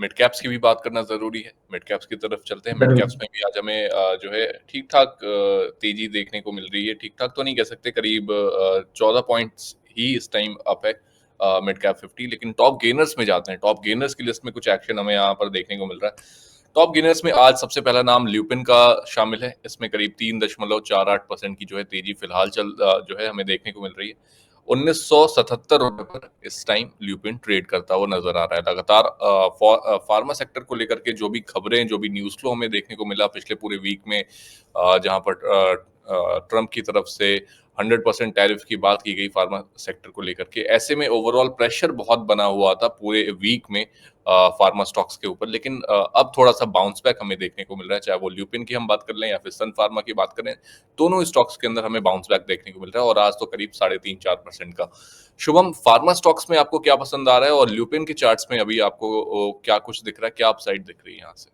Mid caps की भी बात करना ज़रूरी है। मिड कैप्स की तरफ चलते हैं। मिड जरूर। कैप्स में भी आज हमें जो है ठीक-ठाक तेज़ी देखने को मिल रही है। ठीक-ठाक तो नहीं कह सकते, करीब 14 पॉइंट्स ही इस टाइम अप है मिड कैप 50। लेकिन टॉप गेनर्स में जाते हैं। टॉप गेनर्स की लिस्ट में कुछ एक्शन हमें यहाँ पर देखने को मिल रहा है। टॉप गेनर्स में आज सबसे पहला नाम ल्यूपिन का शामिल है। इसमें करीब 3.48% की जो है तेज़ी फिलहाल जो है हमें देखने को मिल रही है। 1977 रुपए पर इस टाइम ल्यूपिन ट्रेड करता हुआ नजर आ रहा है। लगातार फार्मा सेक्टर को लेकर के जो भी खबरें, जो भी न्यूज़ फ्लो हमें देखने को मिला पिछले पूरे वीक में, जहां पर ट्रंप की तरफ से 100% टैरिफ की बात की गई फार्मा सेक्टर को लेकर के, ऐसे में ओवरऑल प्रेशर बहुत बना हुआ था पूरे वीक में फार्मा स्टॉक्स के ऊपर। लेकिन अब थोड़ा सा बाउंस बैक हमें देखने को मिल रहा है, चाहे वो ल्यूपिन की हम बात कर लें या फिर सन फार्मा की बात करें। दोनों स्टॉक्स के अंदर हमें बाउंस बैक देखने को मिल रहा है और आज तो करीब 3.5-4% का। शुभम, फार्मा स्टॉक्स में आपको क्या पसंद आ रहा है और ल्यूपिन के चार्ट्स में अभी आपको क्या कुछ दिख रहा है, क्या अपसाइड दिख रही है यहाँ से?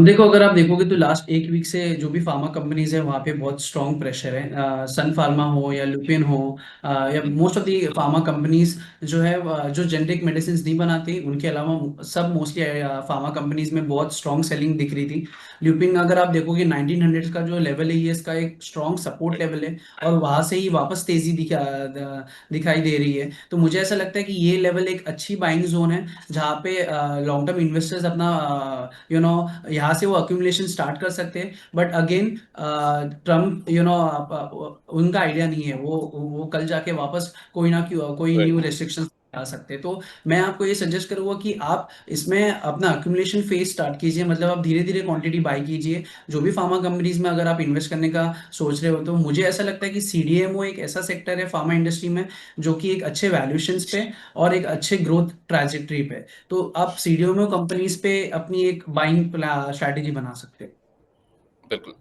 देखो, अगर आप देखोगे तो लास्ट एक वीक से जो भी फार्मा कंपनीज है वहाँ पे बहुत स्ट्रॉन्ग प्रेशर है। सन फार्मा हो या लुपिन हो, या hmm, most of the pharma companies जो है, जो जेनरिक मेडिसिन नहीं बनाती, उनके अलावा सब मोस्टली फार्मा कंपनीज में बहुत स्ट्रॉन्ग सेलिंग दिख रही थी। लुपिन अगर आप देखोगे 1900 का जो लेवल है, ये इसका एक स्ट्रॉन्ग सपोर्ट लेवल है और वहां से ही वापस तेजी दिखाई दे रही है। तो मुझे ऐसा लगता है कि ये लेवल एक अच्छी बाइंग जोन है, जहाँ पे लॉन्ग टर्म इन्वेस्टर्स अपना यहाँ से वो अक्यूमुलेशन स्टार्ट कर सकते हैं। बट अगेन, ट्रम्प उनका आइडिया नहीं है, वो कल जाके वापस कोई न्यू रेस्ट्रिक्शन आ सकते हैं। तो मैं आपको ये सजेस्ट करूंगा कि आप इसमें अपना अक्यूमुलेशन फेज स्टार्ट कीजिए, मतलब आप धीरे धीरे क्वांटिटी बाई कीजिए। जो भी फार्मा कंपनीज में अगर आप इन्वेस्ट करने का सोच रहे हो, तो मुझे ऐसा लगता है कि सीडीएमओ एक ऐसा सेक्टर है फार्मा इंडस्ट्री में जो कि एक अच्छे वैल्यूएशंस पे और एक अच्छे ग्रोथ ट्रैजेक्टरी पे। तो आप सीडीएमओ कंपनीज पे अपनी एक बाइंग स्ट्रैटेजी बना सकते हैं। बिल्कुल।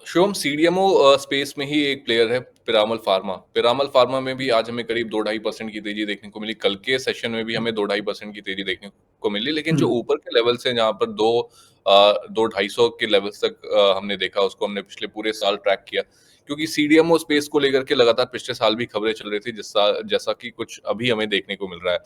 शुभम, सीडीएमओ स्पेस में ही एक प्लेयर है पिरामल फार्मा। पिरामल फार्मा में भी आज हमें करीब 2-2.5% की तेजी देखने को मिली। कल के सेशन में भी हमें 2-2.5% की तेजी देखने को मिली। लेकिन जो हम्म। ऊपर के लेवल्स हैं, जहाँ पर 2-2.5 के लेवल्स तक हमने देखा, उसको हमने पिछले पूरे साल ट्रैक किया। क्योंकि सीडीएमओ स्पेस को लेकर के लगातार पिछले साल भी खबरें चल रही थी, जैसा कि कुछ अभी हमें देखने को मिल रहा है।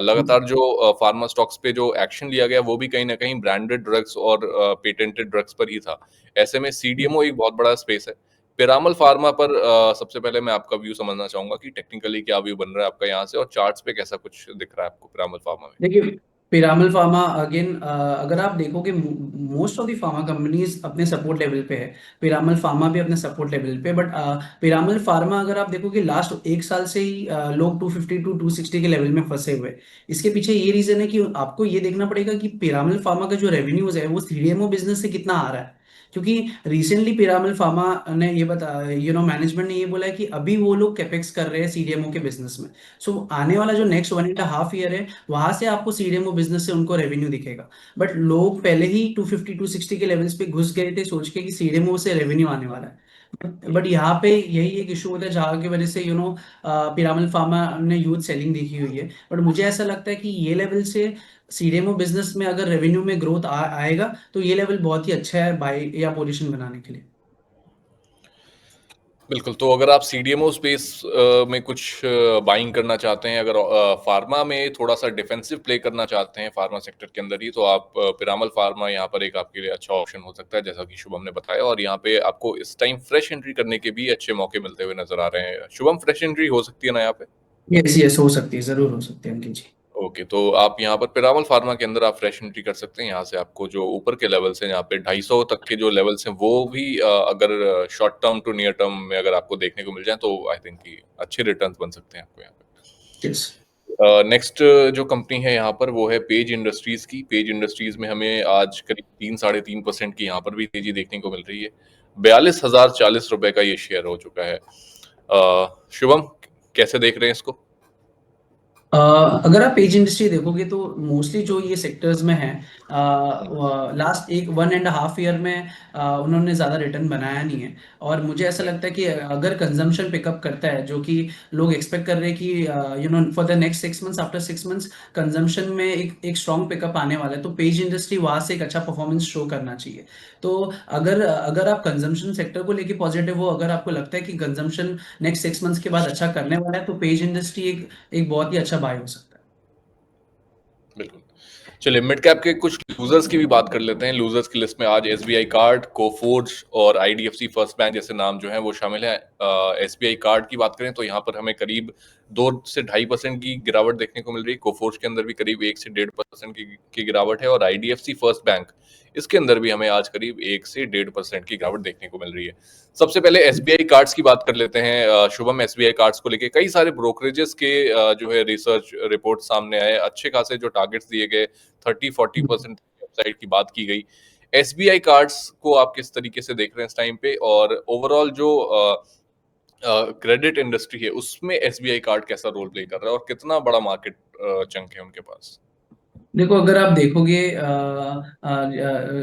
लगातार जो फार्मा स्टॉक्स पे जो एक्शन लिया गया, वो भी कहीं न कहीं ब्रांडेड ड्रग्स और पेटेंटेड ड्रग्स पर ही था। ऐसे में सीडीएमओ एक बहुत बड़ा स्पेस है। पिरामल फार्मा पर सबसे पहले मैं आपका व्यू समझना चाहूँगा कि टेक्निकली क्या व्यू बन रहा है आपका यहाँ से, और चार्ट्स पे कैसा कुछ दिख रहा है आपको पिरामल फार्मा में? देखिए, पिरामल फार्मा अगेन, अगर आप देखोगे most of the pharma companies अपने सपोर्ट लेवल पे है। पिरामल फार्मा भी अपने सपोर्ट लेवल पे, बट पिरामल फार्मा अगर आप देखोगे लास्ट एक साल से ही लोग 250 टू 260 के लेवल में फंसे हुए हैं। इसके पीछे ये रीजन है कि आपको ये देखना पड़ेगा कि पिरामल फार्मा का जो रेवेन्यूज है वो सीडीएमओ बिजनेस से कितना आ रहा है। क्योंकि रिसेंटली पिरामल फार्मा ने ये बता मैनेजमेंट ने ये बोला है कि अभी वो लोग कैपेक्स कर रहे हैं सीडीएमओ के बिजनेस में। सो आने वाला जो नेक्स्ट 1.5 ईयर है, वहां से आपको सीडीएमओ बिजनेस से उनको रेवेन्यू दिखेगा। बट लोग पहले ही 250 260 के लेवल्स पे घुस गए थे सोच के कि सीडीएमओ से रेवेन्यू आने वाला है। बट यहाँ पे यही एक इशू होता है जहाँ की वजह से पिरामल फार्मा ने यूथ सेलिंग देखी हुई है। बट मुझे ऐसा लगता है कि ये लेवल से सीडीएमओ बिजनेस में अगर रेवेन्यू में ग्रोथ आएगा, तो ये लेवल बहुत ही अच्छा है बाय या पोजीशन बनाने के लिए। बिल्कुल, तो अगर आप सीडीएमओ स्पेस में कुछ बाइंग करना चाहते हैं, अगर फार्मा में थोड़ा-सा डिफेंसिव प्ले करना चाहते हैं फार्मा सेक्टर के अंदर ही, तो आप पिरामल फार्मा यहाँ पर एक आपके लिए अच्छा ऑप्शन हो सकता है, जैसा कि शुभम ने बताया। और यहाँ पे आपको इस टाइम फ्रेश एंट्री करने के भी अच्छे मौके मिलते हुए नज़र आ रहे हैं। शुभम, फ्रेश एंट्री हो सकती है ना यहाँ पे? यस यस, हो सकती है, जरूर हो सकती है अंकित जी। ओके, तो आप यहाँ पर पिरामल फार्मा के अंदर आप फ्रेश एंट्री कर सकते हैं। यहाँ से आपको जो ऊपर के लेवल्स हैं, यहाँ पे 250 तक के जो लेवल्स हैं, वो भी अगर short term to near term में अगर आपको देखने को मिल जाएँ, तो आई थिंक कि अच्छे रिटर्न्स बन सकते हैं आपको यहाँ पे। यस। नेक्स्ट जो कंपनी है यहाँ पर, वो है पेज इंडस्ट्रीज़ की। पेज इंडस्ट्रीज़ में हमें आज करीब 3 साढ़े 3% की यहाँ पर भी तेज़ी देखने को मिल रही है। 42,040 रुपए का ये शेयर हो चुका है। शुभम, कैसे देख रहे हैं इसको? अगर आप पेज इंडस्ट्री देखोगे तो मोस्टली जो ये सेक्टर्स में है, लास्ट एक 1.5 ईयर में उन्होंने ज़्यादा रिटर्न बनाया नहीं है। और मुझे ऐसा लगता है कि अगर कंजम्पशन पिकअप करता है, जो कि लोग एक्सपेक्ट कर रहे हैं कि for the next 6 months, after 6 months consumption में एक स्ट्रॉन्ग पिकअप आने वाला है, तो पेज इंडस्ट्री वहां से एक अच्छा परफॉर्मेंस शो करना चाहिए। तो अगर अगर आप कंजम्पशन सेक्टर को लेके पॉजिटिव हो, अगर आपको लगता है कि कंजम्पशन नेक्स्ट 6 मंथ्स के बाद अच्छा करने वाला है, तो पेज इंडस्ट्री एक एक बहुत ही अच्छा बाय हो सकता है। बिल्कुल। चलिए मिड कैप के कुछ लूज़र्स की भी बात कर लेते हैं। लूज़र्स की लिस्ट में आज एसबीआई कार्ड, कोफोर्ज और आईडीएफसी फर्स्ट बैंक जैसे नाम जो हैं वो शामिल हैं। एसबीआई कार्ड की बात करें तो यहाँ पर हमें करीब 2 से ढाई % की गिरावट देखने को मिल रही है। कोफोर्ज के अंदर भी करीब 1 से 1.5% की गिरावट है और आईडीएफसी फर्स्ट बैंक इसके अंदर भी हमें आज करीब 1 से 1.5% की गिरावट देखने को मिल रही है। सबसे पहले एसबीआई कार्ड्स की बात कर लेते हैं। शुभम, एसबीआई कार्ड्स को लेके कई सारे ब्रोकरेजेस के जो है रिसर्च रिपोर्ट सामने आए, अच्छे खासे जो टारगेट्स दिए गए 30-40% अपसाइड की बात की गई। एसबीआई कार्ड्स को आप किस तरीके से देख रहे हैं इस टाइम पे, और ओवरऑल जो क्रेडिट इंडस्ट्री है उसमें एसबीआई कार्ड कैसा रोल प्ले कर रहा है और कितना बड़ा मार्केट चंक है उनके पास? देखो, अगर आप देखोगे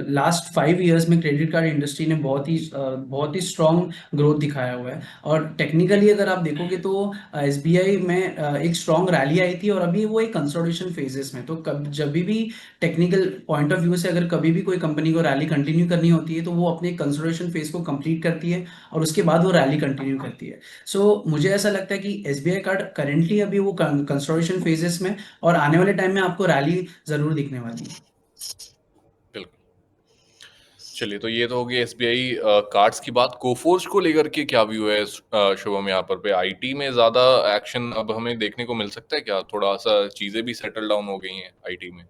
लास्ट 5 इयर्स में क्रेडिट कार्ड इंडस्ट्री ने बहुत ही स्ट्रॉन्ग ग्रोथ दिखाया हुआ है। और टेक्निकली अगर आप देखोगे तो एसबीआई में एक स्ट्रॉन्ग रैली आई थी और अभी वो एक कंसोलिडेशन फेजेस में। तो कब जब भी टेक्निकल पॉइंट ऑफ व्यू से अगर कभी भी कोई कंपनी को रैली कंटिन्यू करनी होती है तो वो अपने कंसोलिडेशन फेज को कंप्लीट करती है और उसके बाद वो रैली कंटिन्यू करती है। सो मुझे ऐसा लगता है कि एसबीआई कार्ड करेंटली अभी वो कंसोलिडेशन फेजेस में, और आने वाले टाइम में आपको रैली जरूर दिखने वाली है। बिल्कुल। चलिए, तो ये तो हो गई एसबीआई कार्ड्स की बात। कोफोर्ज को लेकर के क्या व्यू है शुभम, यहाँ पर पे आईटी में ज्यादा एक्शन अब हमें देखने को मिल सकता है क्या? थोड़ा सा चीजें भी सेटल डाउन हो गई हैं आईटी में।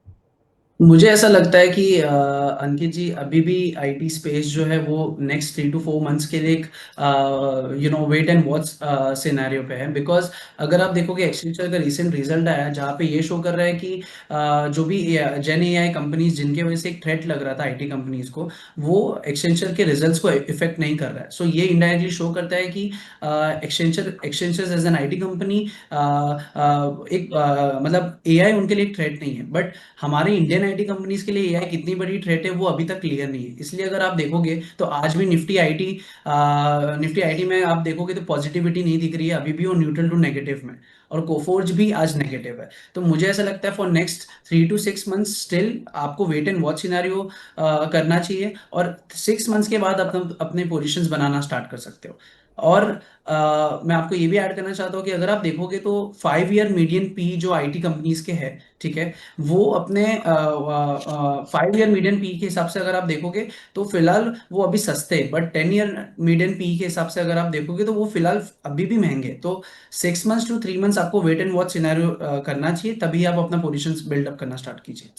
मुझे ऐसा लगता है कि अंकित जी, अभी भी आईटी स्पेस जो है वो नेक्स्ट 3 to 4 मंथ्स के लिए एक वेट एंड वॉच सिनेरियो पे है। बिकॉज अगर आप देखोगे एक्सेंचर का रिसेंट रिजल्ट आया है जहाँ पे ये शो कर रहा है कि जो भी जेन एआई कंपनीज जिनके वजह से एक थ्रेट लग रहा था आईटी कंपनीज को, वो एक्सेंचर के रिजल्ट्स को इफेक्ट नहीं कर रहा है। सो ये इनडायरेक्टली शो करता है कि Accenture as an IT company एक मतलब एआई उनके लिए एक थ्रेट नहीं है। बट हमारे इंडियन आईटी कंपनीज के लिए एआई कितनी बड़ी थ्रेट है वो अभी तक क्लियर नहीं है। इसलिए अगर आप देखोगे तो आज भी निफ्टी आईटी में आप देखोगे तो पॉजिटिविटी नहीं दिख रही है, अभी भी वो न्यूट्रल टू नेगेटिव में। और कोफोर्ज भी आज नेगेटिव है। तो मुझे ऐसा लगता है for next 3 to 6 months still आपको वेट एंड वॉच सिनेरियो करना चाहिए, और 6 मंथ्स के बाद अपने पोजिशंस बनाना स्टार्ट कर सकते हो। और मैं आपको ये भी ऐड करना चाहता हूँ कि अगर आप देखोगे तो 5 ईयर मीडियन पी जो आईटी कंपनीज के है, ठीक है, वो अपने 5 ईयर मीडियन पी के हिसाब से अगर आप देखोगे तो फिलहाल वो अभी सस्ते हैं। बट 10 ईयर मीडियन पी के हिसाब से अगर आप देखोगे तो वो फिलहाल अभी भी महंगे हैं। तो 6 मंथ्स to 3 मंथ्स आपको वेट एंड वॉच सिनेरियो करना चाहिए, तभी आप अपना पोजिशन बिल्डअप करना स्टार्ट कीजिए।